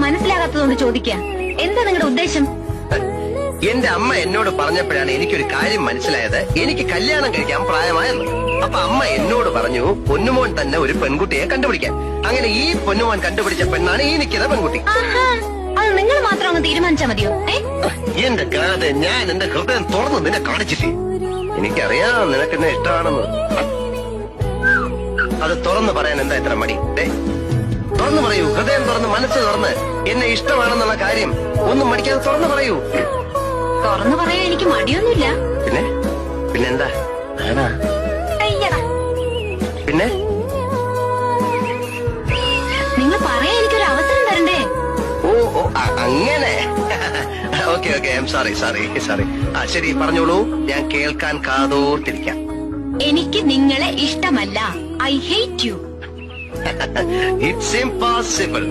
മനസ്സിലാകാത്തതുകൊണ്ട് ചോദിക്കുക. എന്താ നിങ്ങളുടെ ഉദ്ദേശം? എന്റെ അമ്മ എന്നോട് പറഞ്ഞപ്പോഴാണ് എനിക്കൊരു കാര്യം മനസ്സിലായത്. എനിക്ക് കല്യാണം കഴിക്കാൻ പ്രായമായെന്ന്. അപ്പൊ അമ്മ എന്നോട് പറഞ്ഞു പൊന്നുമോൻ തന്നെ ഒരു പെൺകുട്ടിയെ കണ്ടുപിടിക്കാൻ. അങ്ങനെ ഈ പൊന്നുമോൻ കണ്ടുപിടിച്ച പെണ്ണാണ് ഈ നിൽക്കുന്ന പെൺകുട്ടി. അത് നിങ്ങൾ മാത്രം അങ്ങ് തീരുമാനിച്ചാ മതിയോ? എന്റെ കാതെ ഞാൻ എന്റെ ഹൃദയം തുറന്ന് നിന്നെ കാണിച്ചില്ലേ? എനിക്കറിയാം നിനക്ക് എന്നെ ഇഷ്ടമാണെന്ന്. അത് തുറന്നു പറയാൻ എന്താ ഇത്ര മടി? തുറന്നു പറയൂ, ഹൃദയം തുറന്ന് മനസ്സ് തുറന്ന് എന്നെ ഇഷ്ടമാണെന്നുള്ള കാര്യം ഒന്നും മടിക്കാതെ തുറന്നു പറയൂ. തുറന്നു പറയാൻ എനിക്ക് മടിയൊന്നുമില്ല. പിന്നെന്താ? പിന്നെ നിങ്ങൾ പറയാൻ എനിക്കൊരു അവസരം തരണ്ടേ? ഓ അങ്ങനെ. Okay I am sorry. ശരി, പറഞ്ഞോളൂ, ഞാൻ കേൾക്കാൻ കാതോർത്തിരിക്കാം. എനിക്ക് നിങ്ങളെ ഇഷ്ടമല്ല. I hate you. It's impossible.